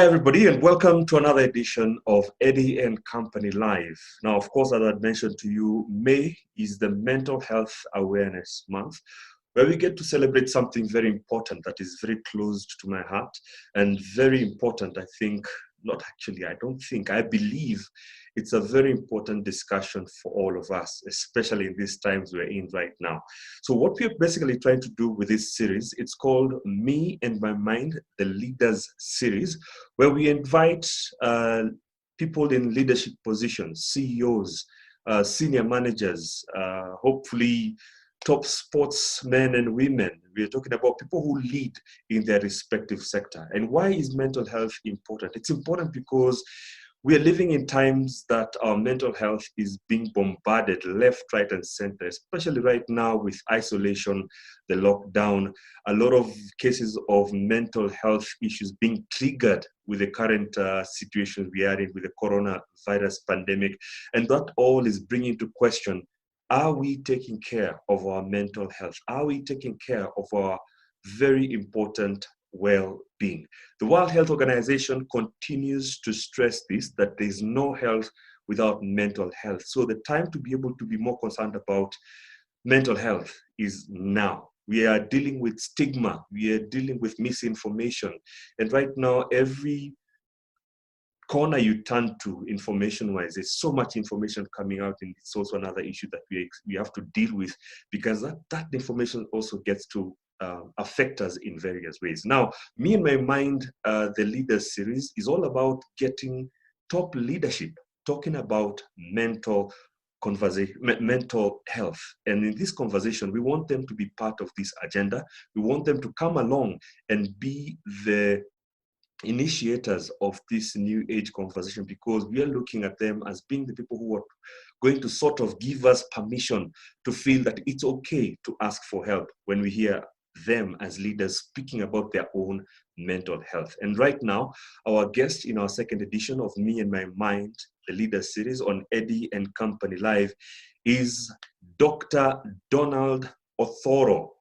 everybody, and welcome to another edition of Eddy Company Live. Now, of course, as I mentioned to you, May is the Mental Health Awareness Month, where we get to celebrate something very important that is very close to my heart and very important, I believe it's a very important discussion for all of us, especially in these times we're in right now. So what we're basically trying to do with this series, it's called Me and My Mind, the Leaders Series, where we invite people in leadership positions, CEOs, senior managers, hopefully top sportsmen and women. We're talking about people who lead in their respective sector. And why is mental health important? It's important because we are living in times that our mental health is being bombarded left, right, and center, especially right now with isolation, the lockdown, a lot of cases of mental health issues being triggered with the current situation we are in with the coronavirus pandemic. And that all is bringing into question, are we taking care of our mental health? Are we taking care of our very important well-being? The World Health Organization continues to stress this, that there is no health without mental health. So the time to be able to be more concerned about mental health is now. We are dealing with stigma. We are dealing with misinformation. And right now, every corner you turn to information-wise, there's so much information coming out, and it's also another issue that we have to deal with, because that information also gets to affect us in various ways. Now, Me and My Mind, the Leaders Series, is all about getting top leadership, talking about mental health. And in this conversation, we want them to be part of this agenda. We want them to come along and be the initiators of this new age conversation, because we are looking at them as being the people who are going to sort of give us permission to feel that it's okay to ask for help when we hear them as leaders speaking about their own mental health. And right now, our guest in our second edition of Me and My Mind, the Leaders Series on Eddy Company Live, is Dr. Donald Othoro.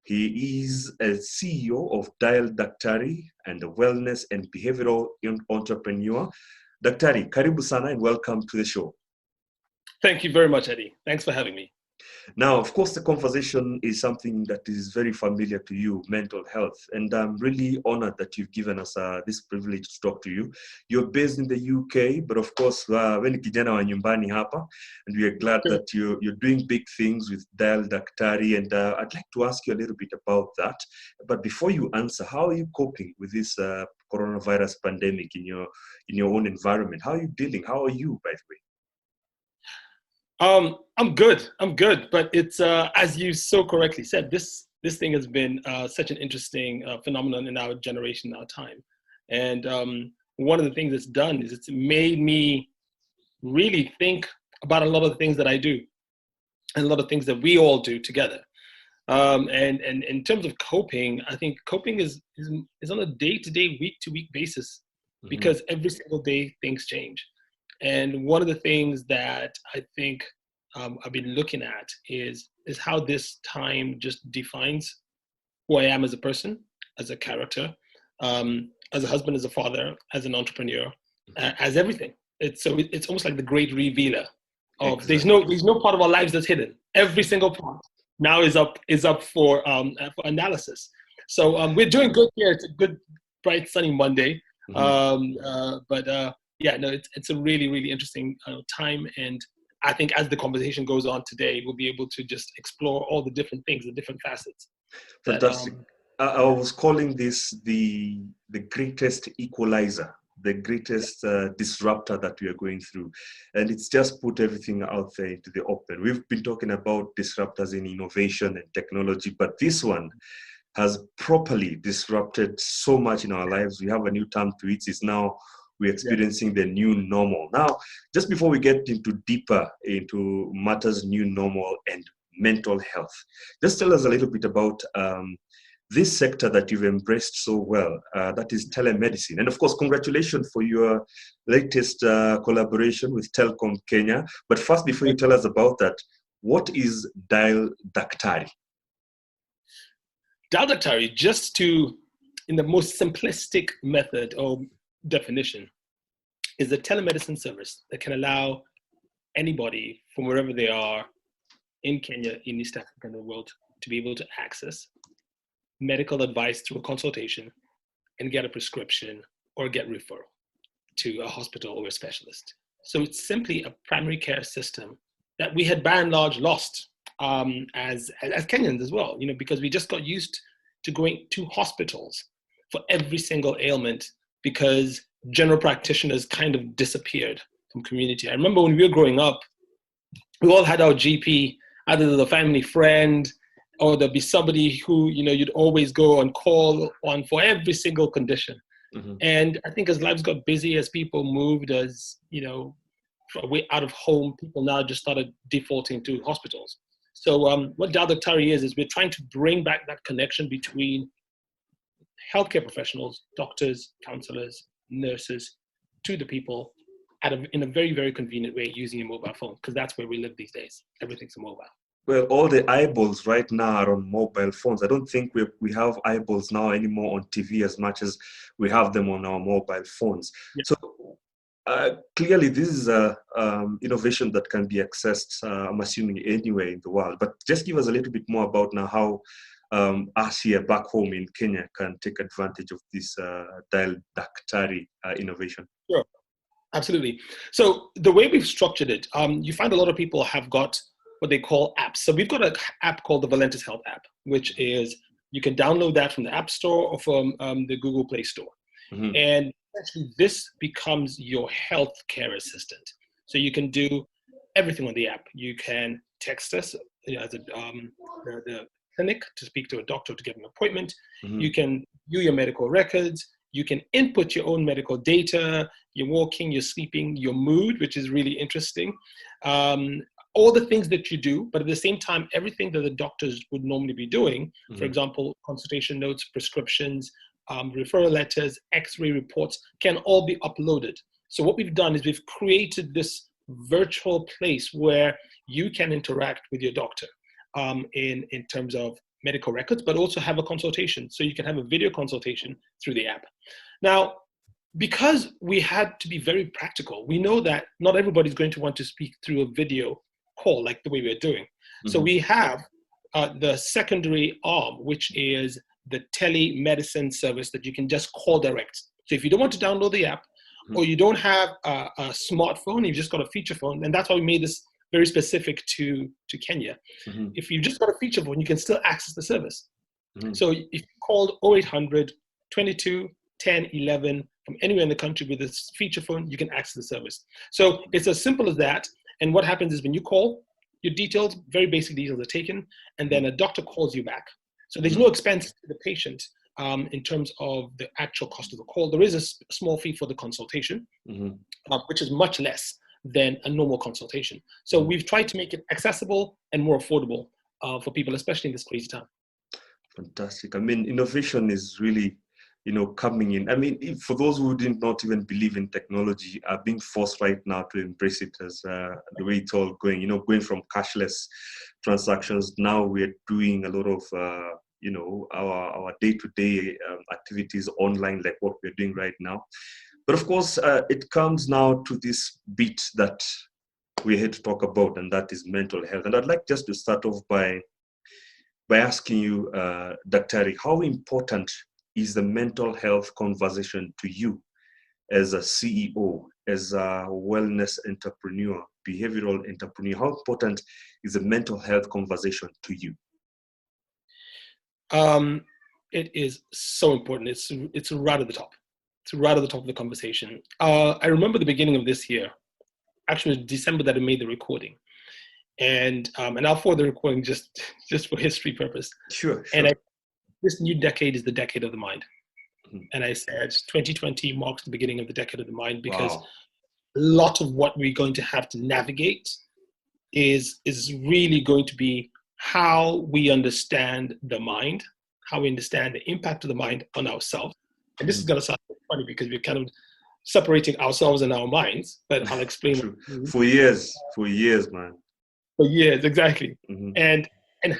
He is a CEO of Dial Daktari and a wellness and behavioral entrepreneur. Daktari, karibu sana and welcome to the show. Thank you very much, Eddy. Thanks for having me. Now, of course, the conversation is something that is very familiar to you, mental health. And I'm really honored that you've given us this privilege to talk to you. You're based in the UK, but of course, when kijana wa nyumbani hapa, and we are glad that you're doing big things with Dial Daktari. And I'd like to ask you a little bit about that. But before you answer, how are you coping with this coronavirus pandemic in your own environment? How are you dealing? How are you, by the way? I'm good, but it's as you so correctly said, this thing has been such an interesting phenomenon in our generation, our time. And one of the things it's done is it's made me really think about a lot of the things that I do and a lot of things that we all do together. And in terms of coping, I think coping is on a day-to-day, week-to-week basis, because every single day things change. And one of the things that I think I've been looking at is how this time just defines who I am as a person, as a character, as a husband, as a father, as an entrepreneur, as everything. It's almost like the great revealer of there's no part of our lives that's hidden. Every single part now is up for analysis. So we're doing good here. It's a good, bright, sunny Monday. Yeah, no, it's a really, really interesting time. And I think as the conversation goes on today, we'll be able to just explore all the different things, the different facets. Fantastic. I was calling this the greatest equalizer, the greatest disruptor that we are going through. And it's just put everything out there into the open. We've been talking about disruptors in innovation and technology, but this one has properly disrupted so much in our lives. We have a new term to it. It's now we're experiencing the new normal. Now, just before we get deeper into matters new normal and mental health, just tell us a little bit about this sector that you've embraced so well, that is telemedicine. And of course, congratulations for your latest collaboration with Telkom Kenya. But first, before you tell us about that, what is Dial Daktari? Dial Daktari, just to, in the most simplistic method, or definition is a telemedicine service that can allow anybody from wherever they are in Kenya, in East Africa, and the world to be able to access medical advice through a consultation and get a prescription or get referral to a hospital or a specialist. So it's simply a primary care system that we had by and large lost as Kenyans as well, because we just got used to going to hospitals for every single ailment because general practitioners kind of disappeared from community. I remember when we were growing up, we all had our GP, either the family friend or there'd be somebody who, you'd always go and call on for every single condition. Mm-hmm. And I think as lives got busy, as people moved, as, away out of home, people now just started defaulting to hospitals. So what Dial Daktari is we're trying to bring back that connection between healthcare professionals, doctors, counselors, nurses, to the people in a very, very convenient way using a mobile phone, because that's where we live these days. Everything's a mobile. Well, all the eyeballs right now are on mobile phones. I don't think we have eyeballs now anymore on TV as much as we have them on our mobile phones. Yeah. So clearly, this is a innovation that can be accessed, I'm assuming, anywhere in the world. But just give us a little bit more about now how us here back home in Kenya can take advantage of this Dial Daktari innovation. Sure, absolutely. So the way we've structured it, you find a lot of people have got what they call apps. So we've got an app called the Valentis Health app, which is, you can download that from the App Store or from the Google Play Store. Mm-hmm. And essentially this becomes your healthcare assistant. So you can do everything on the app. You can text us as the clinic to speak to a doctor to get an appointment. Mm-hmm. You can view your medical records. You can input your own medical data, your walking, your sleeping, your mood, which is really interesting. All the things that you do, but at the same time, everything that the doctors would normally be doing, mm-hmm. for example, consultation notes, prescriptions, referral letters, x-ray reports, can all be uploaded. So what we've done is we've created this virtual place where you can interact with your doctor in terms of medical records, but also have a consultation. So you can have a video consultation through the app. Now, because we had to be very practical, we know that not everybody's going to want to speak through a video call like the way we're doing. Mm-hmm. So we have the secondary arm, which is the telemedicine service that you can just call direct. So if you don't want to download the app, mm-hmm. or you don't have a smartphone, you've just got a feature phone, and that's why we made this very specific to Kenya. Mm-hmm. If you've just got a feature phone, you can still access the service. Mm-hmm. So if you called 0800 22 10 11 from anywhere in the country with this feature phone, you can access the service. So it's as simple as that. And what happens is when you call, your details, very basic details are taken, and then a doctor calls you back. So there's no expense to the patient in terms of the actual cost of the call. There is a small fee for the consultation, mm-hmm. Which is much less than a normal consultation. So we've tried to make it accessible and more affordable for people, especially in this crazy time. Fantastic. I mean, innovation is really, coming in. I mean, for those who did not even believe in technology, are being forced right now to embrace it as the way it's all going. Going from cashless transactions, now we're doing a lot of, our day-to-day activities online, like what we're doing right now. But of course, it comes now to this bit that we're here to talk about, and that is mental health. And I'd like just to start off by asking you, Daktari, how important is the mental health conversation to you as a CEO, as a wellness entrepreneur, behavioral entrepreneur? How important is the mental health conversation to you? It is so important. It's right at the top. It's right at the top of the conversation. I remember the beginning of this year, actually it was December that I made the recording. And I'll forward the recording just for history purpose. Sure. And this new decade is the decade of the mind. Mm-hmm. And I said 2020 marks the beginning of the decade of the mind, because a lot of what we're going to have to navigate is really going to be how we understand the mind, how we understand the impact of the mind on ourselves. And this is going to sound funny because we're kind of separating ourselves and our minds, but I'll explain. Mm-hmm. For years, man. For years, exactly. Mm-hmm. And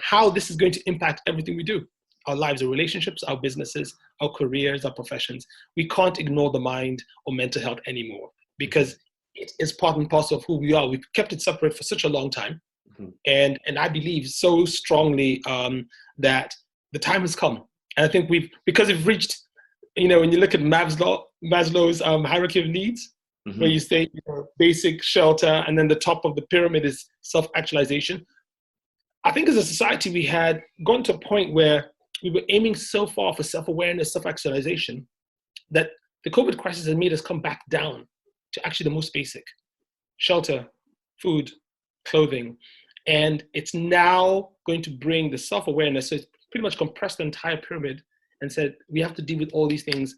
how this is going to impact everything we do. our lives, our relationships, our businesses, our careers, our professions. We can't ignore the mind or mental health anymore because it is part and parcel of who we are. We've kept it separate for such a long time. And I believe so strongly that the time has come. And I think because we've reached, when you look at Maslow's hierarchy of needs, where you say basic shelter, and then the top of the pyramid is self-actualization. I think as a society, we had gone to a point where we were aiming so far for self-awareness, self-actualization, that the COVID crisis has made us come back down to actually the most basic: shelter, food, clothing. And it's now going to bring the self-awareness. So it's pretty much compressed the entire pyramid and said, we have to deal with all these things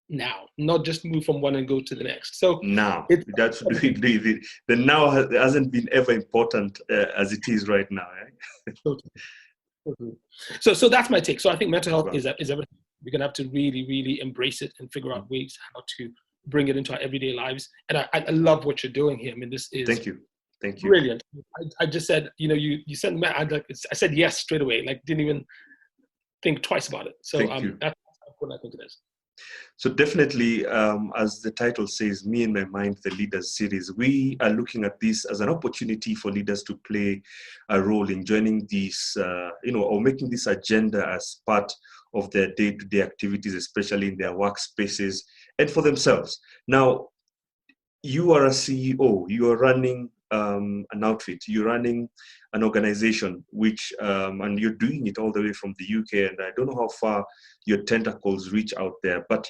now, not just move from one and go to the next. So now, the now hasn't been ever important as it is right now. Totally. So that's my take. So I think mental health is everything. We're going to have to really, really embrace it and figure out ways how to bring it into our everyday lives. And I love what you're doing here. I mean, this is Thank you. Brilliant. I just said, you sent me, I said yes straight away, like didn't even think twice about it. So that's what I think it is. So definitely, as the title says, Me and My Mind, the Leaders series, we are looking at this as an opportunity for leaders to play a role in joining this, or making this agenda as part of their day-to-day activities, especially in their workspaces and for themselves. Now, you are a CEO, you are running an outfit, you're running an organization, which, and you're doing it all the way from the UK, and I don't know how far your tentacles reach out there, but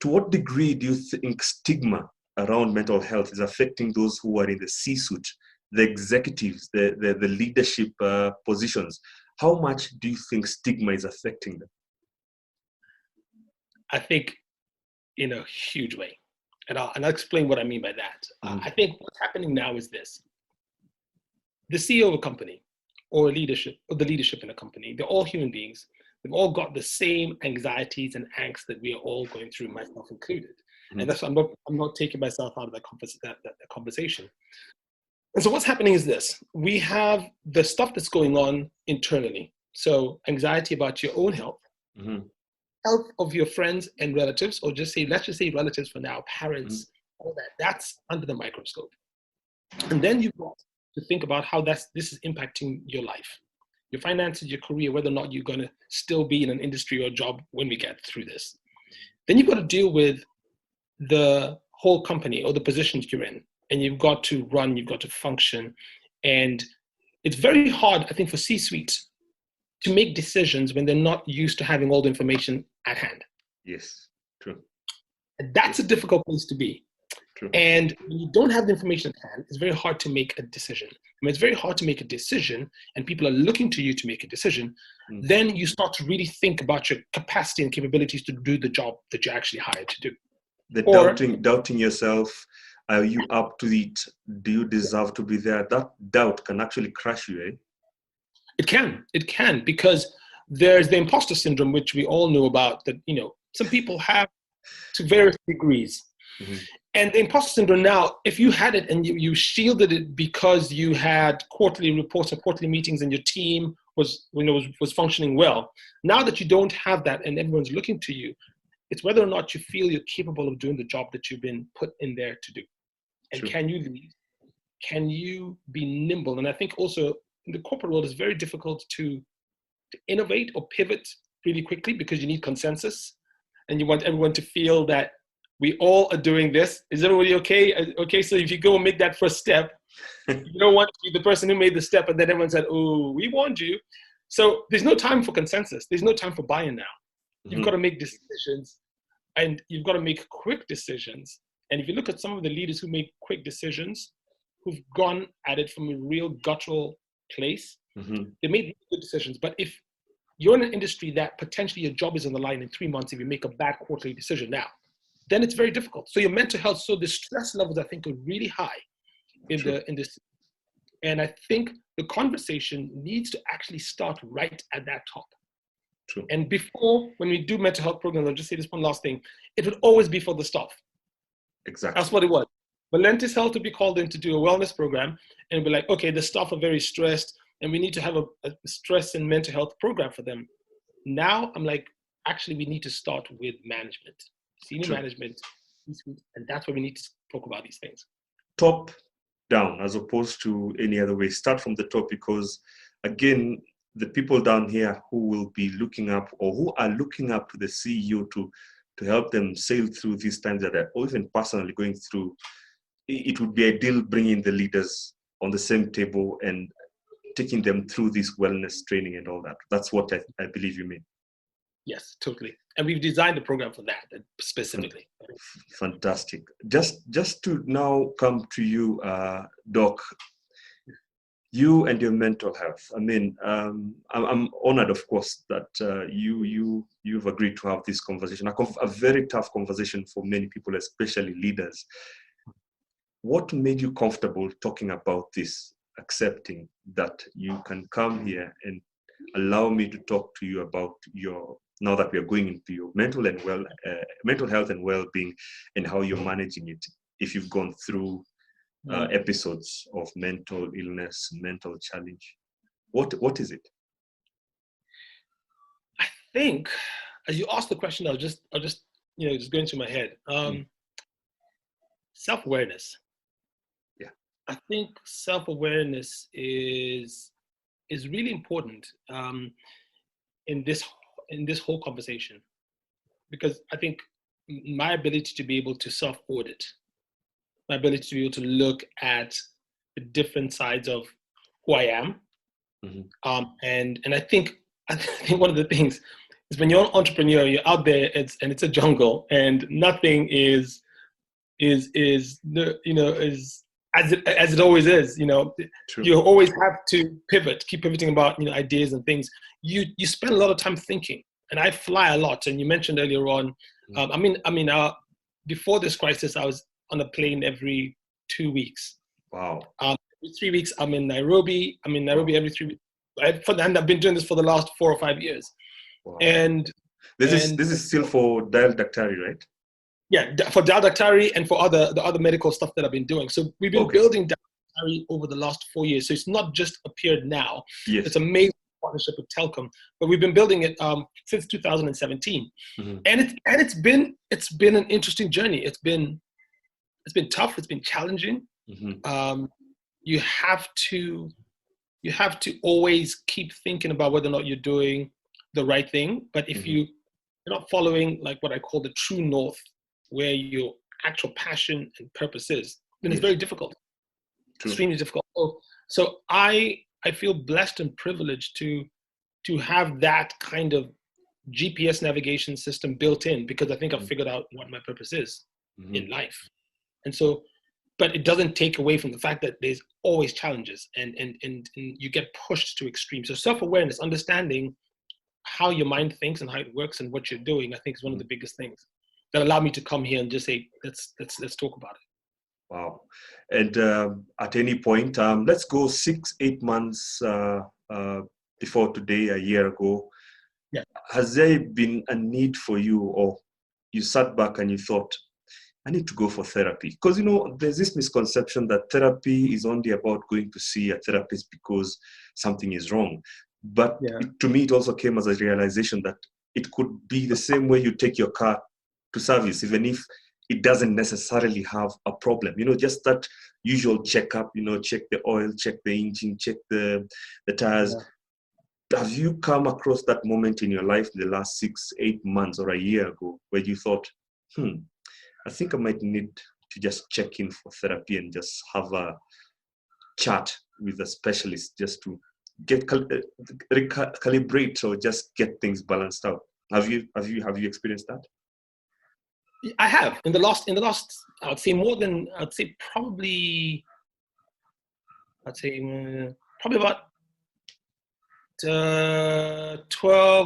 to what degree do you think stigma around mental health is affecting those who are in the C-suite, the executives, the leadership positions? How much do you think stigma is affecting them? I think in a huge way. And I'll explain what I mean by that. I think what's happening now is this. The CEO of a company or the leadership in a company, they're all human beings. They've all got the same anxieties and angst that we are all going through, myself included. And that's why I'm not taking myself out of that conversation. And so what's happening is this. We have the stuff that's going on internally. So anxiety about your own health, health of your friends and relatives, or let's just say relatives for now, parents, all that. That's under the microscope. And then you've got to think about how this is impacting your life, your finances, your career, whether or not you're going to still be in an industry or job when we get through this. Then you've got to deal with the whole company or the positions you're in, and you've got to run, you've got to function. And it's very hard, I think, for C-suite to make decisions when they're not used to having all the information at hand. Yes, true. And that's a difficult place to be. True. And when you don't have the information at hand, it's very hard to make a decision. When it's very hard to make a decision and people are looking to you to make a decision, then you start to really think about your capacity and capabilities to do the job that you're actually hired to do. Doubting yourself. Are you up to it? Do you deserve to be there? That doubt can actually crush you, eh? It can, because there's the imposter syndrome, which we all know about, that, some people have to various degrees. And the imposter syndrome now, if you had it and you shielded it because you had quarterly reports or quarterly meetings and your team was functioning well, now that you don't have that and everyone's looking to you, it's whether or not you feel you're capable of doing the job that you've been put in there to do. And True. Can you lead? Can you be nimble? And I think also in the corporate world, it's very difficult to innovate or pivot really quickly because you need consensus and you want everyone to feel that we all are doing this. Is everybody okay? Okay, so if you go and make that first step, you don't want to be the person who made the step and then everyone said, oh, we warned you. So there's no time for consensus. There's no time for buy-in now. You've got to make decisions and you've got to make quick decisions. And if you look at some of the leaders who make quick decisions, who've gone at it from a real guttural place, they made good decisions. But if you're in an industry that potentially your job is on the line in 3 months, if you make a bad quarterly decision now, then it's very difficult. So your mental health, so the stress levels, I think, are really high in this. And I think the conversation needs to actually start right at that top. True. And before, when we do mental health programs, I'll just say this one last thing, it would always be for the staff. Exactly. That's what it was. Valentis Health would be called in to do a wellness program and be like, okay, the staff are very stressed and we need to have a stress and mental health program for them. Now I'm like, actually, we need to start with management, senior True. management, and that's where we need to talk about these things. Top down as opposed to any other way. Start from the top, because again, the people down here who will be looking up, or who are looking up to the CEO to help them sail through these times that are, or even personally going through, it would be ideal bringing the leaders on the same table and taking them through this wellness training and all that. That's what I believe you mean. Yes, totally. And we've designed the program for that specifically. Fantastic. Just to now come to you, Doc, you and your mental health. I mean, I'm honored, of course, that you've agreed to have this conversation, a very tough conversation for many people, especially leaders. What made you comfortable talking about this, accepting that you can come here and allow me to talk to you about your, now that we are going into your mental health and well-being, and how you're managing it, if you've gone through episodes of mental illness, mental challenge? What is it? I think, as you asked the question, I'll just just going through my head. Self-awareness. Yeah. I think self-awareness is really important in this whole conversation, because I think my ability to be able to self-audit, my ability to be able to look at the different sides of who I am, and I think one of the things is, when you're an entrepreneur, you're out there, it's a jungle, and nothing is as it always is. True. You always have to pivot, keep pivoting about ideas and things. You spend a lot of time thinking, and I fly a lot. And you mentioned earlier on, before this crisis, I was on a plane every 2 weeks. Wow. Every 3 weeks, I'm in Nairobi. Every 3 weeks. And I've been doing this for the last 4 or 5 years. Wow. And this is still for Dial Daktari, right? Yeah, for Dial Daktari and for the other medical stuff that I've been doing. So we've been building Dial Daktari over the last 4 years. So it's not just appeared now. Yes. It's an amazing partnership with Telkom, but we've been building it since 2017, and it's been an interesting journey. It's been tough. It's been challenging. You have to always keep thinking about whether or not you're doing the right thing. But if you're not following, like, what I call the true north, where your actual passion and purpose is, then it's very difficult. True. Extremely difficult. So I feel blessed and privileged to have that kind of GPS navigation system built in, because I think I've figured out what my purpose is in life. And so, but it doesn't take away from the fact that there's always challenges, and you get pushed to extremes. So self-awareness, understanding how your mind thinks and how it works and what you're doing, I think is one of the biggest things that allowed me to come here and just say, let's talk about it. Wow. And at any point, let's go 6-8 months before today, a year ago, has there been a need for you, or you sat back and you thought, I need to go for therapy? Because, there's this misconception that therapy is only about going to see a therapist because something is wrong. But to me, it also came as a realization that it could be the same way you take your car to service, even if it doesn't necessarily have a problem. Just that usual checkup, check the oil, check the engine, check the tires. Have you come across that moment in your life in the last 6-8 months or a year ago where you thought, I think I might need to just check in for therapy and just have a chat with a specialist, just to get recalibrate, or just get things balanced out? Have you experienced that? I have. In the last, I'd say probably about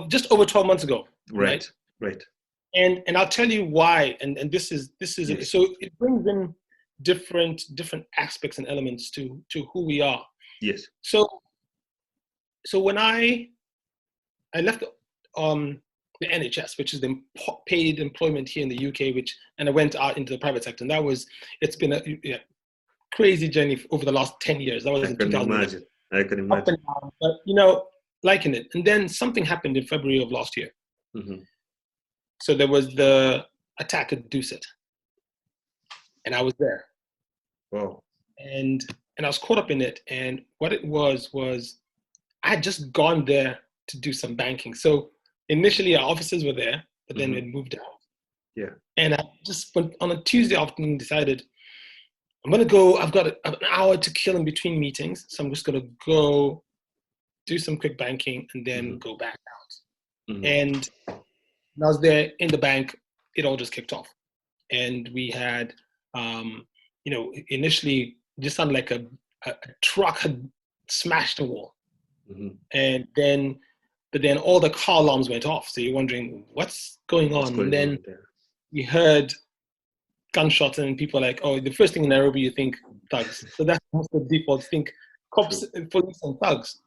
just over 12 months ago. Right. And I'll tell you why. And this is yes. So it brings in different aspects and elements to who we are. Yes. So when I left the NHS, which is the paid employment here in the UK, and I went out into the private sector, and it's been a crazy journey over the last 10 years. That was in 2000. I can imagine. But liking it. And then something happened in February of last year. Mm-hmm. So there was the attack at Dusit, and I was there. Wow. And I was caught up in it. And what it was I had just gone there to do some banking. So initially our offices were there, but then it moved out. Yeah. And I just went on a Tuesday afternoon, decided I'm going to go, I've got an hour to kill in between meetings. So I'm just going to go do some quick banking and then go back out. Mm-hmm. And when I was there in the bank, it all just kicked off. And we had, initially just sounded like a truck had smashed a wall. Mm-hmm. And then all the car alarms went off. So you're wondering what's going on. And then we heard gunshots and people are like, oh, the first thing in Nairobi, you think thugs. So that's the default, think cops, police and thugs.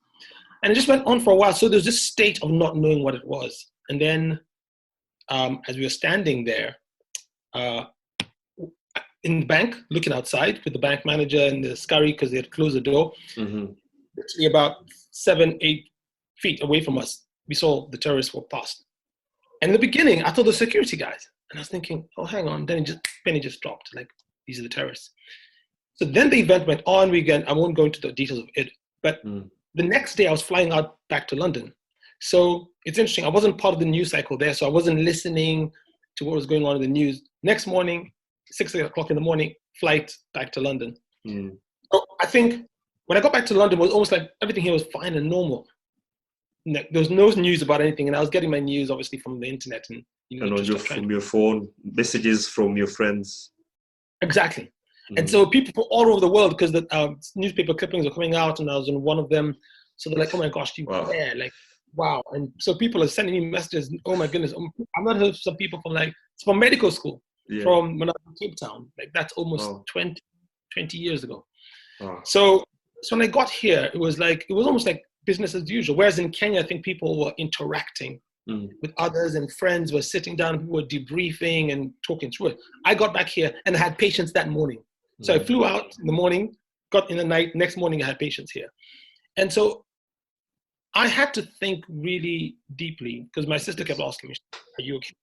And it just went on for a while. So there's this state of not knowing what it was. And then as we were standing there in the bank, looking outside with the bank manager and the scurry because they had closed the door, literally about 7-8 feet away from us, we saw the terrorists walk past. And in the beginning, I thought the security guys. And I was thinking, oh, hang on. Then penny just dropped. Like, these are the terrorists. So then the event went on. I won't go into the details of it. But the next day, I was flying out back to London. So it's interesting. I wasn't part of the news cycle there. So I wasn't listening to what was going on in the news. Next morning, 6 o'clock in the morning, flight back to London. So I think when I got back to London, it was almost like everything here was fine and normal. There was no news about anything, and I was getting my news obviously from the internet and from your phone, messages from your friends. Exactly. And so people from all over the world, because the newspaper clippings are coming out, and I was in one of them. So they're like, "Oh my gosh, you care!" Like, wow. And so people are sending me messages. Oh my goodness, I've not heard some people from medical school from when I was in Cape Town. Like that's almost 20 years ago. So when I got here, it was almost like business as usual. Whereas in Kenya, I think people were interacting with others and friends were sitting down, people were debriefing and talking through it. I got back here and I had patients that morning. So I flew out in the morning, got in the night, next morning I had patients here. And so I had to think really deeply because my sister kept asking me, are you okay?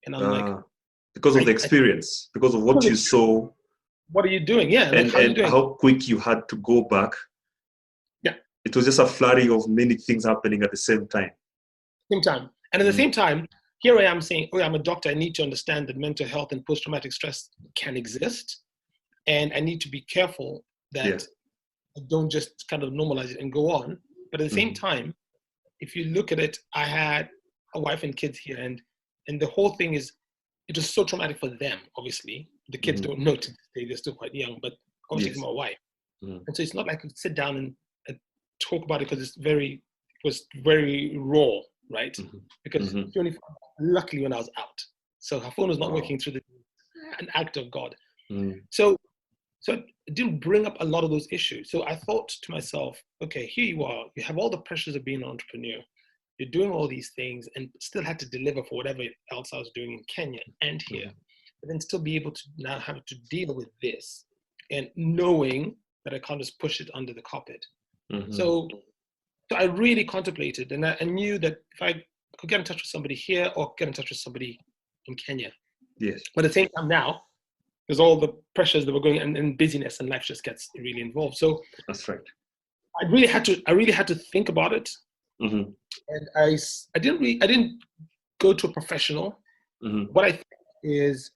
And I'm like, because of the experience, because of what you saw. What are you doing? Yeah. And, how are you doing? How quick you had to go back. Yeah. It was just a flurry of many things happening at the same time. And at the same time, here I am saying, oh, I'm a doctor. I need to understand that mental health and post-traumatic stress can exist. And I need to be careful that I don't just kind of normalize it and go on. But at the same time, if you look at it, I had a wife and kids here. And the whole thing is, it was so traumatic for them, obviously. The kids don't know to this day, they're still quite young, but obviously for my wife. And so it's not like I could sit down and talk about it because it was very raw, right? Because she only found out luckily when I was out. So her phone was not working through an act of God. So it didn't bring up a lot of those issues. So I thought to myself, okay, here you are. You have all the pressures of being an entrepreneur. You're doing all these things and still had to deliver for whatever else I was doing in Kenya and here. But then still be able to now have to deal with this and knowing that I can't just push it under the carpet. So I really contemplated, and I knew that if I could get in touch with somebody here or get in touch with somebody in Kenya. Yes. But at the same time now, there's all the pressures that were going and busyness and life just gets really involved. So that's right. I really had to think about it. And I didn't go to a professional. What I think is,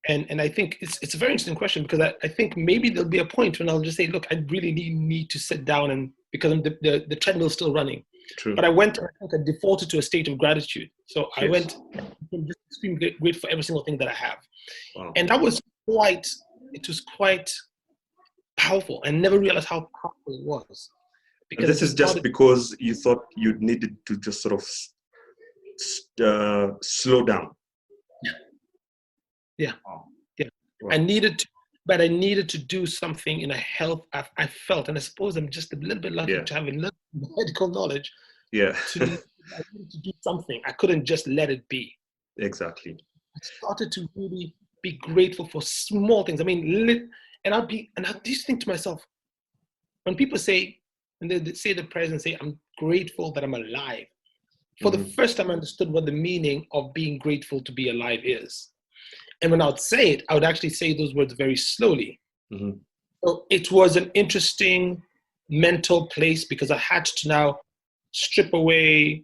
and I think it's a very interesting question because I think maybe there'll be a point when I'll just say, look, I really need to sit down and because the treadmill's still running. True. But I went, I think I defaulted to a state of gratitude. So I went just extremely grateful for every single thing that I have. And that was quite powerful. I never realized how powerful it was. Because this is just because you thought you needed to just sort of slow down. Yeah. Wow. I needed to do something in a health. I felt, and I suppose I'm just a little bit lucky to have a little medical knowledge. Yeah. I needed to do something. I couldn't just let it be. Exactly. I started to really be grateful for small things. I mean, and I used to think to myself, when people say, and they say the prayers and say, I'm grateful that I'm alive. For the first time, I understood what the meaning of being grateful to be alive is. And when I would say it, I would actually say those words very slowly. So it was an interesting mental place because I had to now strip away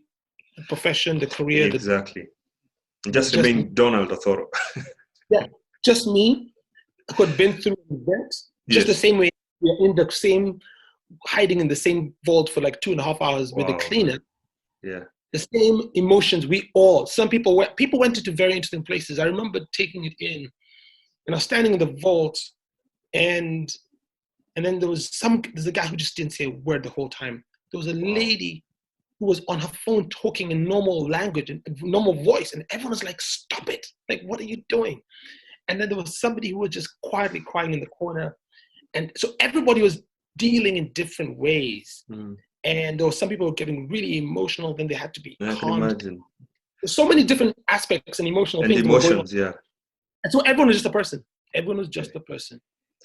the profession, the career. Exactly. Just remain Donald Othoro. Yeah, just me who had been through an event, just the same way we're in the same, hiding in the same vault for like 2.5 hours with a cleaner. Yeah. The same emotions some people went into very interesting places. I remember taking it in, and I was standing in the vault, and then there's a guy who just didn't say a word the whole time. There was a lady who was on her phone talking in normal language and normal voice, and everyone was like, stop it, like, what are you doing? And then there was somebody who was just quietly crying in the corner. And so everybody was dealing in different ways. And there were some people who were getting really emotional, then they had to be calmed. I can imagine. There's so many different aspects and emotional things that were going on. Yeah. And so everyone was just a person. Everyone was just a person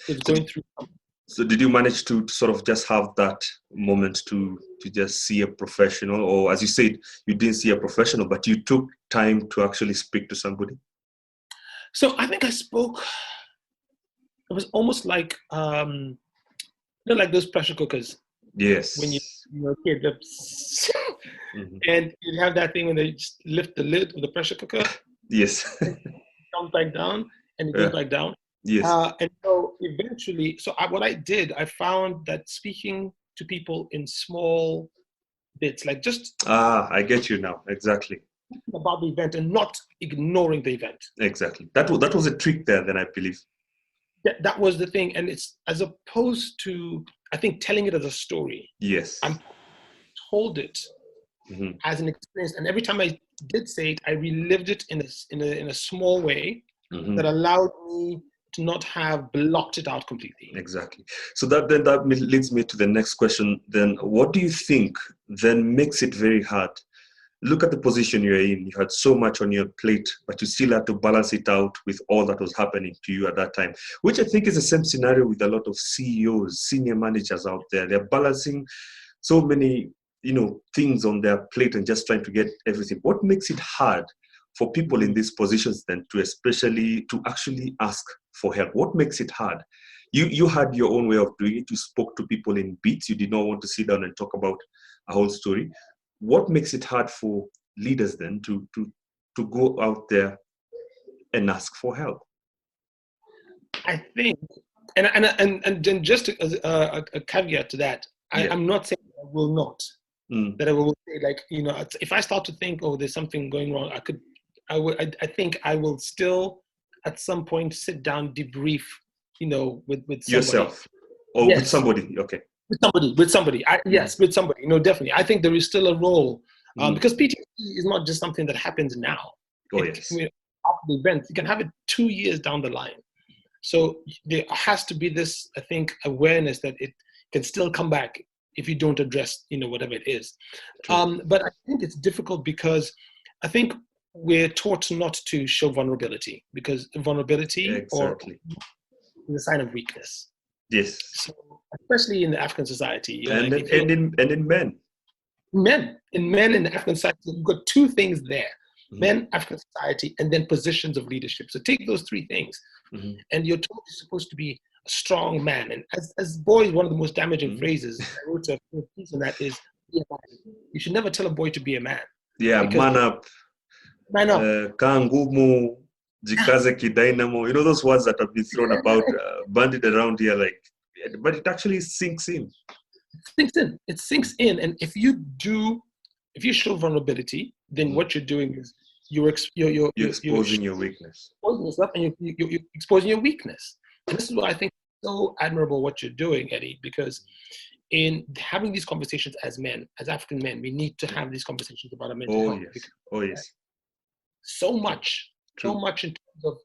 who was going through something. So did you manage to sort of just have that moment to just see a professional, or as you said, you didn't see a professional, but you took time to actually speak to somebody? So I think I spoke, it was almost like, like those pressure cookers. Yes. When you're a kid, and you have that thing when they just lift the lid of the pressure cooker. Yes. It comes back down, and it goes back down. Yes. And so eventually, what I did, I found that speaking to people in small bits, like just I get you now. Exactly. About the event and not ignoring the event. Exactly. That was a trick there, then, I believe. That was the thing. And it's as opposed to, I think, telling it as a story. Yes. I told it as an experience. And every time I did say it, I relived it in a small way that allowed me to not have blocked it out completely. Exactly. So that leads me to the next question. Then what do you think then makes it very hard? Look at the position you're in. You had so much on your plate, but you still had to balance it out with all that was happening to you at that time, which I think is the same scenario with a lot of CEOs, senior managers out there. They're balancing so many, things on their plate and just trying to get everything. What makes it hard for people in these positions then to actually ask for help? What makes it hard? You had your own way of doing it. You spoke to people in beats. You did not want to sit down and talk about a whole story. What makes it hard for leaders then to go out there and ask for help? I think, and then just a caveat to that, I'm not saying I will not. That I will say, like, if I start to think, oh, there's something going wrong, I think I will still at some point sit down, debrief, with somebody. Yourself, or with somebody, okay. With somebody. Yes, with somebody. Definitely. I think there is still a role because PTSD is not just something that happens now. Yes. After the event, you can have it 2 years down the line. So there has to be this, I think, awareness that it can still come back if you don't address, whatever it is. But I think it's difficult because I think we're taught not to show vulnerability, because vulnerability is a sign of weakness. Yes. So, especially in the African society. And in men. In men in the African society, you've got two things there. Men, African society, and then positions of leadership. So take those three things. And you're told you're supposed to be a strong man. And as boys, one of the most damaging phrases, I wrote a piece on that, is be a man. You should never tell a boy to be a man. Yeah, man up. Man up. Kangumu, jikaze kidynamo. Those words that have been thrown about, bandied around here, but it actually sinks in. It sinks in. And if you show vulnerability, then what you're doing is you're exposing your weakness. Exposing yourself, and you're exposing your weakness. And this is what I think is so admirable what you're doing, Eddy, because in having these conversations as men, as African men, we need to have these conversations about our mental health. Yes. So much in terms of,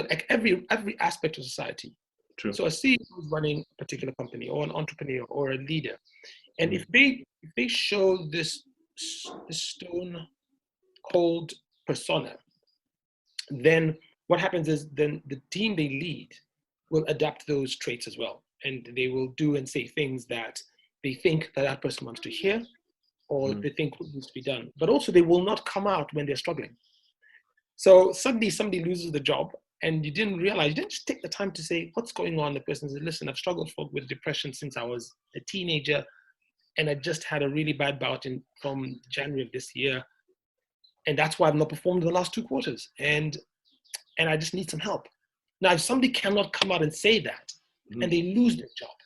like every aspect of society. True. So a CEO who's running a particular company, or an entrepreneur, or a leader, and if they show this stone cold persona, then what happens is then the team they lead will adapt those traits as well, and they will do and say things that they think that that person wants to hear, or they think what needs to be done. But also they will not come out when they're struggling. So suddenly somebody loses the job and you didn't realize, you didn't just take the time to say, what's going on? The person says, listen, I've struggled with depression since I was a teenager, and I just had a really bad bout from January of this year. And that's why I've not performed in the last 2 quarters. And I just need some help. Now, if somebody cannot come out and say that, and they lose their job,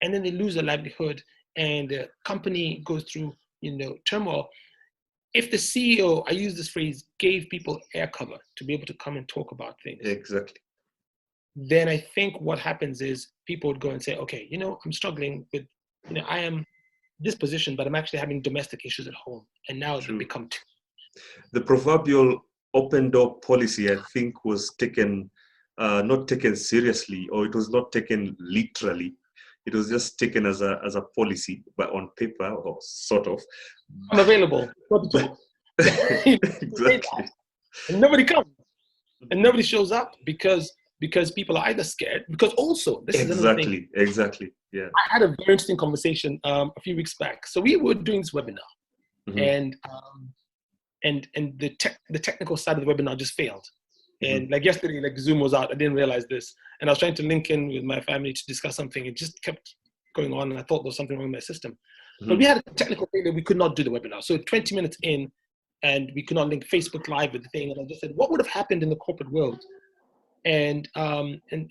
and then they lose their livelihood, and the company goes through, turmoil. If the CEO, I use this phrase, gave people air cover to be able to come and talk about things, Exactly. then I think what happens is people would go and say, okay, I'm struggling with, I am this position, but I'm actually having domestic issues at home. And now it's become two. The proverbial open door policy, I think, was not taken seriously, or it was not taken literally. It was just taken as a policy, but on paper, or sort of. I'm available. Exactly. And nobody comes, and nobody shows up because people are either scared. Because also, this is another thing. Exactly. Yeah. I had a very interesting conversation a few weeks back. So we were doing this webinar, and the technical side of the webinar just failed. And like yesterday, like Zoom was out. I didn't realize this. And I was trying to link in with my family to discuss something. It just kept going on. And I thought there was something wrong with my system. But we had a technical failure. We could not do the webinar. So 20 minutes in, and we could not link Facebook Live with the thing. And I just said, what would have happened in the corporate world? And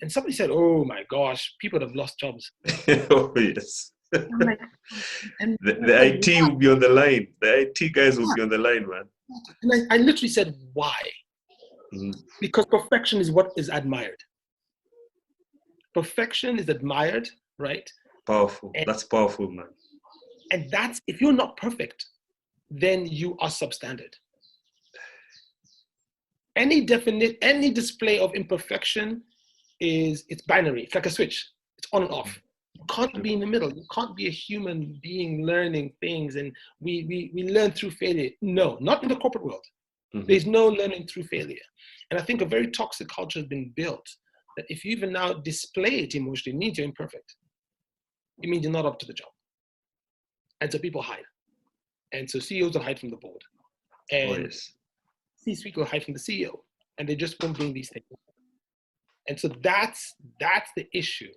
somebody said, oh my gosh, people would have lost jobs. Oh, yes. Like, the IT will be on the line. The IT guys will be on the line, man. And I literally said, why? Because perfection is what is admired. Perfection is admired, right? Powerful. That's powerful, man. And that's, if you're not perfect, then you are substandard. Any display of imperfection it's binary. It's like a switch. It's on and off. You can't be in the middle. You can't be a human being learning things, and we learn through failure. No, not in the corporate world. There's no learning through failure. And I think a very toxic culture has been built that if you even now display it emotionally, it means you're imperfect. It means you're not up to the job. And so people hide. And so CEOs will hide from the board. And C-suite will hide from the CEO. And they just won't bring these things. And so that's the issue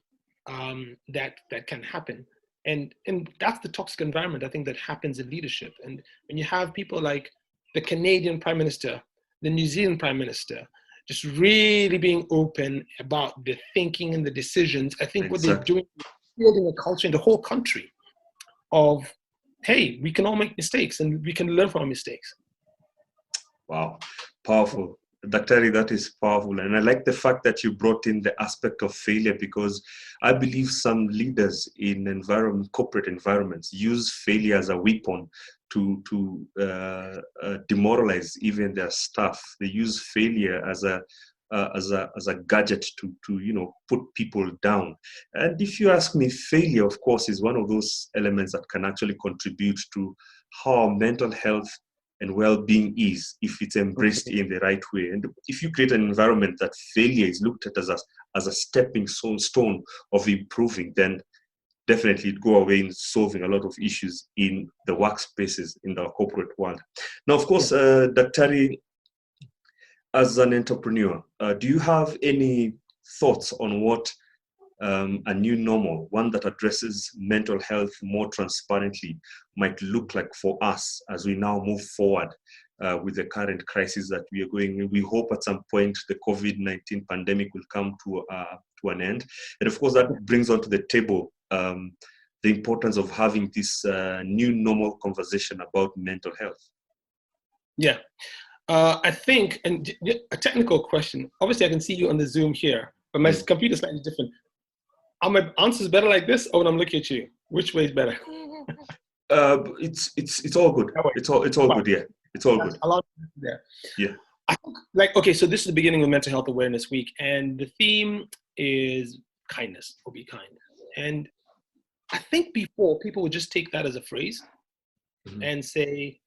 that can happen. And that's the toxic environment, I think, that happens in leadership. And when you have people like the Canadian Prime Minister, the New Zealand Prime Minister, just really being open about the thinking and the decisions, I think what they're doing is building a culture in the whole country of, hey, we can all make mistakes and we can learn from our mistakes. Wow, powerful. Daktari, that is powerful. And I like the fact that you brought in the aspect of failure, because I believe some leaders in corporate environments use failure as a weapon to demoralize even their staff. They use failure as a gadget to put people down. And if you ask me, failure, of course, is one of those elements that can actually contribute to how mental health and well-being is, if it's embraced in the right way. And if you create an environment that failure is looked at as a stepping stone of improving, then definitely it go away in solving a lot of issues in the workspaces in the corporate world. Now, of course, Daktari, as an entrepreneur, do you have any thoughts on what a new normal, one that addresses mental health more transparently, might look like for us as we now move forward with the current crisis that we are going? We hope at some point the COVID-19 pandemic will come to an end. And of course, that brings onto the table the importance of having this new normal conversation about mental health. Yeah. I think, and a technical question, obviously I can see you on the Zoom here, but my computer is slightly different. Are my answers better like this, or when I'm looking at you? Which way is better? It's all good. It's all good. Yeah, it's all good. A lot there. Yeah. I think, okay, so this is the beginning of Mental Health Awareness Week, and the theme is kindness, or be kind. And I think before, people would just take that as a phrase and say,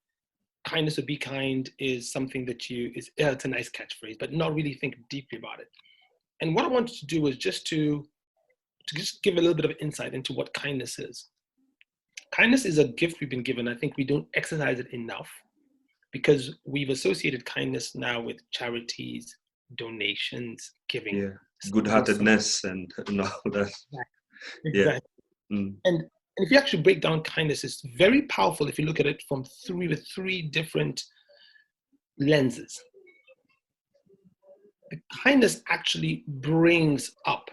kindness or be kind is something that it's a nice catchphrase, but not really think deeply about it. And what I wanted to do was just to give a little bit of insight into what kindness is. Kindness is a gift we've been given. I think we don't exercise it enough because we've associated kindness now with charities, donations, giving. Yeah, good-heartedness and all that. Yeah. Exactly. Mm. And if you actually break down kindness, it's very powerful if you look at it from three different lenses. The kindness actually brings up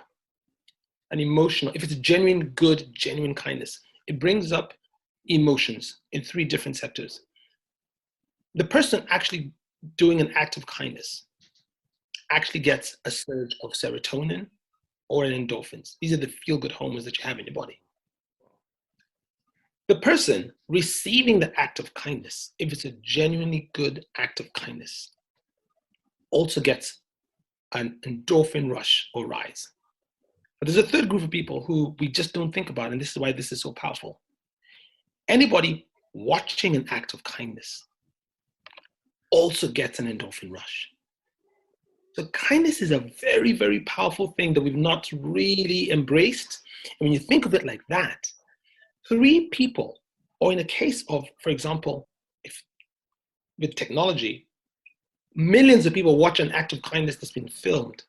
an emotional, if it's genuine good, genuine kindness, it brings up emotions in three different sectors. The person actually doing an act of kindness actually gets a surge of serotonin or endorphins. These are the feel-good hormones that you have in your body. The person receiving the act of kindness, if it's a genuinely good act of kindness, also gets an endorphin rush or rise. But there's a third group of people who we just don't think about, and this is why this is so powerful. Anybody watching an act of kindness also gets an endorphin rush. So kindness is a very, very powerful thing that we've not really embraced. And when you think of it like that, three people, or in a case of, for example, if with technology, millions of people watch an act of kindness that's been filmed,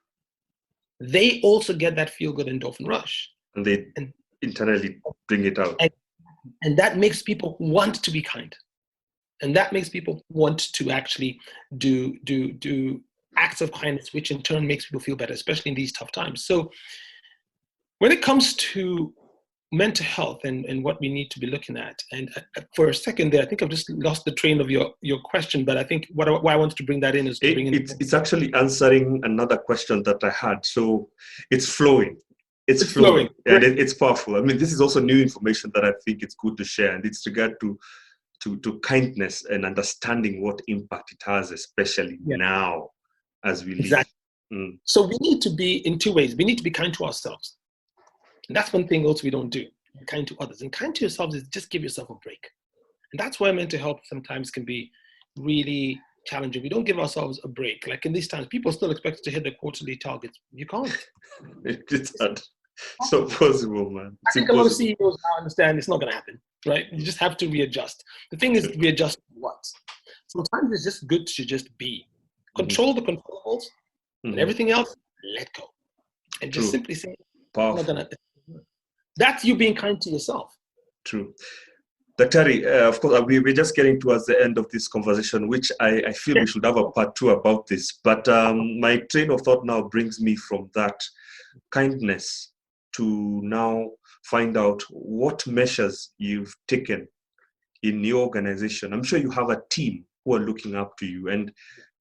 they also get that feel-good endorphin rush. And they internally bring it out. And that makes people want to be kind. And that makes people want to actually do acts of kindness, which in turn makes people feel better, especially in these tough times. So when it comes to mental health and what we need to be looking at, and for a second there, I think I've just lost the train of your question, but I think why I wanted to bring that in is to bring in... It's actually answering another question that I had. So it's flowing. It's flowing. And it's powerful. I mean, this is also new information that I think it's good to share. And it's regard to kindness and understanding what impact it has, especially now as we live. Exactly. So we need to be in two ways. We need to be kind to ourselves. And that's one thing also we don't do. Be kind to others. And kind to yourselves is just give yourself a break. And that's why mental health sometimes can be really challenging. We don't give ourselves a break. Like in these times, people still expect us to hit their quarterly targets. You can't. It's not so possible, man. I think a lot of CEOs now understand it's not going to happen, right? You just have to readjust. The thing is, readjust once. Sometimes it's just good to just be. Control the controllables, and everything else, let go. And just simply say, I'm not gonna. That's you being kind to yourself. True. Daktari, of course, we're just getting towards the end of this conversation, which I feel we should have a part 2 about this. But my train of thought now brings me from that kindness to now find out what measures you've taken in your organization. I'm sure you have a team who are looking up to you, and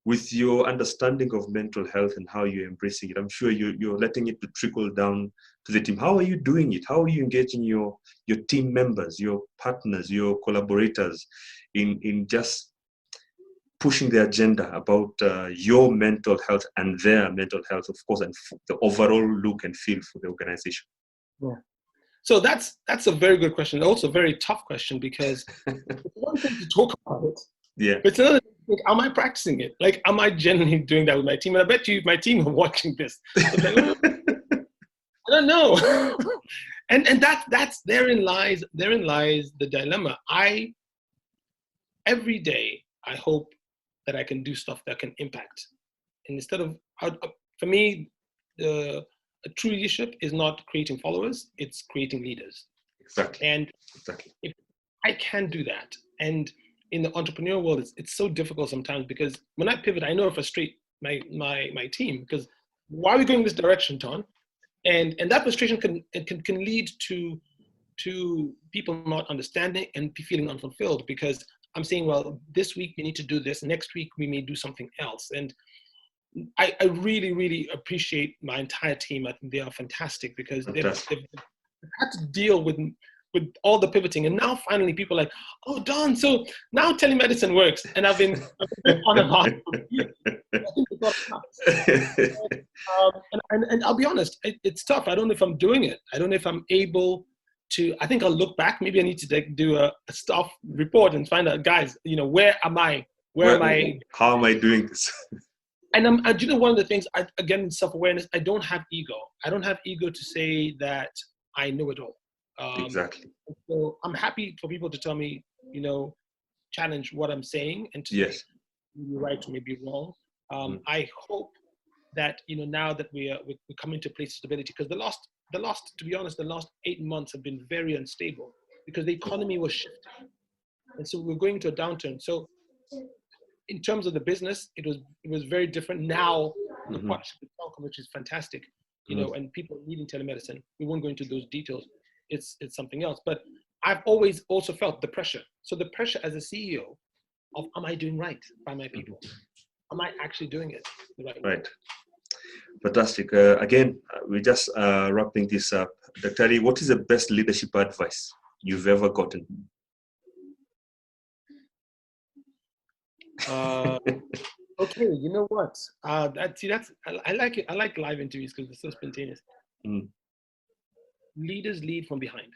with your understanding of mental health and how you're embracing it, I'm sure you're letting it to trickle down to the team. How are you doing it? How are you engaging your team members, your partners, your collaborators in just pushing the agenda about your mental health and their mental health, of course, and the overall look and feel for the organization? Yeah. So that's a very good question. Also a very tough question, because it's one thing to talk about it. Yeah. But it's another thing to think, am I practicing it? Like, am I genuinely doing that with my team? And I bet you my team are watching this. Like, oh, I don't know. and that's therein lies the dilemma. Every day I hope that I can do stuff that can impact. And instead of, for me, a true leadership is not creating followers, it's creating leaders. Exactly. And if I can do that, and in the entrepreneurial world, it's so difficult sometimes, because when I pivot, I know I frustrate my team, because why are we going this direction, Ton? And that frustration can lead to people not understanding and feeling unfulfilled, because I'm saying, well, this week we need to do this, next week we may do something else. And I really, really appreciate my entire team. I think they are fantastic, because they've had to deal with all the pivoting. And now finally people are like, oh, Don, so now telemedicine works. And I've been on and off for years. I think it's not enough. And I'll be honest, it's tough. I don't know if I'm doing it. I don't know if I'm able to. I think I'll look back. Maybe I need to do a staff report and find out, guys, where am I? Where am I? How am I doing this? And one of the things, again, self-awareness, I don't have ego. I don't have ego to say that I know it all. Exactly. So I'm happy for people to tell me, challenge what I'm saying and to say, Yes. you're right or maybe wrong. Mm. I hope that, now that we're coming to a place of stability, because to be honest, the last 8 months have been very unstable because the economy was shifting. And so we're going to a downturn. So in terms of the business, it was very different. Now the partnership with Telcom, which is fantastic, and people needing telemedicine. We won't go into those details. It's something else. But I've always also felt the pressure. So the pressure as a CEO of, am I doing right by my people? Am I actually doing it the right way? Right. Fantastic. Again, we're just wrapping this up. Daktari, what is the best leadership advice you've ever gotten? Okay, you know what? I like it. I like live interviews because they're so spontaneous. Leaders lead from behind,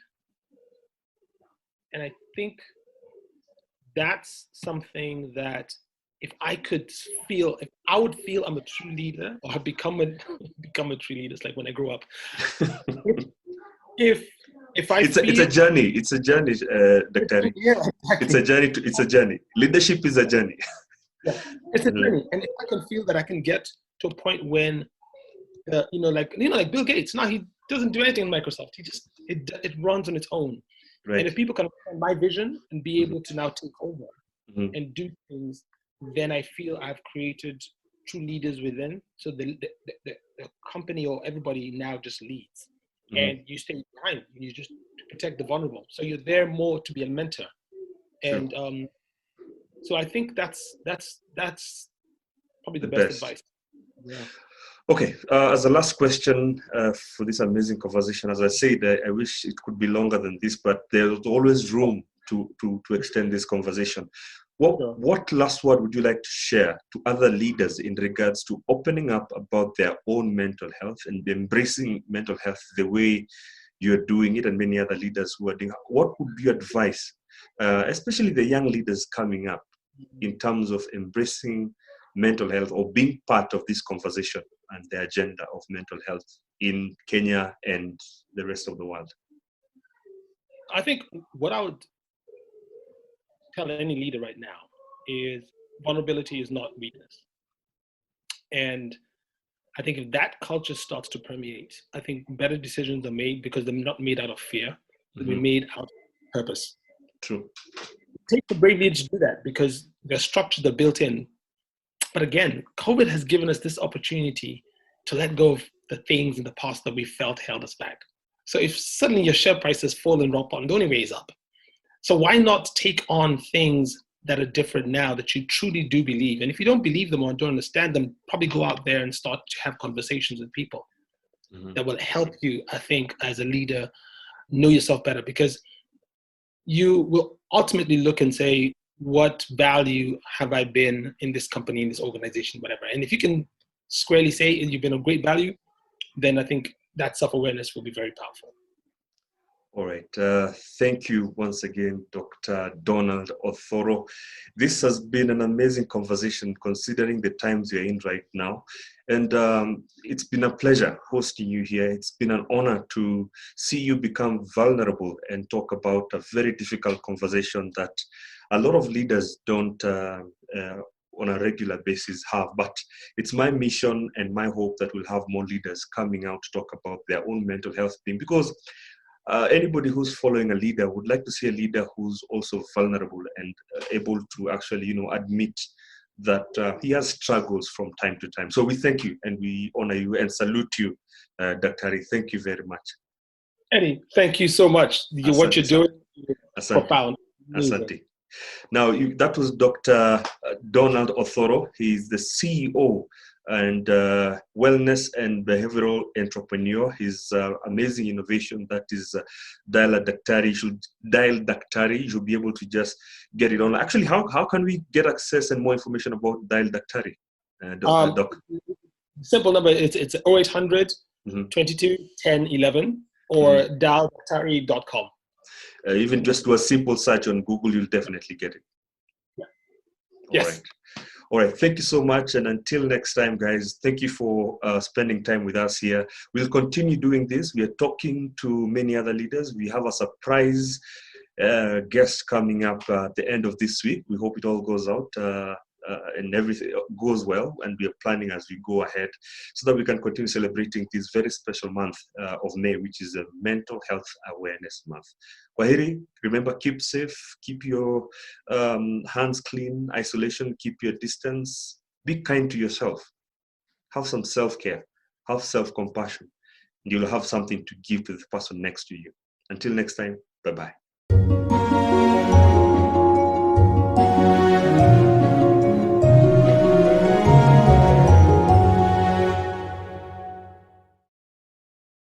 and I think that's something that if I would feel I'm a true leader, or have become a true leader. It's like when I grow up. if it's a journey. It's a journey, Daktari. Yeah, exactly. It's a journey. Leadership is a journey. Yeah, it's a journey, and if I can feel that I can get to a point when, like Bill Gates. Now he doesn't do anything in Microsoft. It runs on its own. Right. And if people can understand my vision and be able to now take over and do things, then I feel I've created true leaders within. So the company or everybody now just leads, and you stay behind. You just protect the vulnerable. So you're there more to be a mentor, and so I think that's probably the best advice. Yeah. Okay, as a last question for this amazing conversation, as I said, I wish it could be longer than this, but there's always room to extend this conversation. What last word would you like to share to other leaders in regards to opening up about their own mental health and embracing mental health the way you're doing it, and many other leaders who are doing it? What would you advise, especially the young leaders coming up, in terms of embracing mental health or being part of this conversation and the agenda of mental health in Kenya and the rest of the world? I think what I would tell any leader right now is vulnerability is not weakness. And I think if that culture starts to permeate, I think better decisions are made because they're not made out of fear, they're made out of purpose. True. It takes a brave leader to do that because their structures are built in. But again, COVID has given us this opportunity to let go of the things in the past that we felt held us back. So if suddenly your share price has fallen rock bottom, the only way is up. So why not take on things that are different now that you truly do believe? And if you don't believe them or don't understand them, probably go out there and start to have conversations with people that will help you, I think, as a leader, know yourself better, because you will ultimately look and say, what value have I been in this company, in this organization, whatever. And if you can squarely say you've been of great value, then I think that self-awareness will be very powerful. All right. Thank you once again, Dr. Donald Othoro. This has been an amazing conversation considering the times we're in right now. And it's been a pleasure hosting you here. It's been an honor to see you become vulnerable and talk about a very difficult conversation that a lot of leaders don't on a regular basis have. But it's my mission and my hope that we'll have more leaders coming out to talk about their own mental health thing, because anybody who's following a leader would like to see a leader who's also vulnerable and able to actually, admit that he has struggles from time to time. So we thank you and we honor you and salute you, Daktari. Thank you very much. Eddie, thank you so much. What you're doing is profound. Asante. Now, that was Dr. Donald Othoro. He's the CEO and wellness and behavioral entrepreneur. His amazing innovation, that is Dial Daktari. Dial Daktari. You should be able to just get it on. Actually, how can we get access and more information about Dial Daktari, Doc? Simple number. It's 0800 22 10 11 or dialdaktari.com. Even just do a simple search on Google, you'll definitely get it. Yeah. Yes. All right. All right, thank you so much. And until next time, guys, thank you for spending time with us here. We'll continue doing this. We are talking to many other leaders. We have a surprise guest coming up at the end of this week. We hope it all goes out and everything goes well. And we are planning as we go ahead so that we can continue celebrating this very special month of May, which is a Mental Health Awareness Month. Kwaheri, remember, keep safe, keep your hands clean, isolation, keep your distance, be kind to yourself, have some self-care, have self-compassion, and you'll have something to give to the person next to you. Until next time, bye-bye.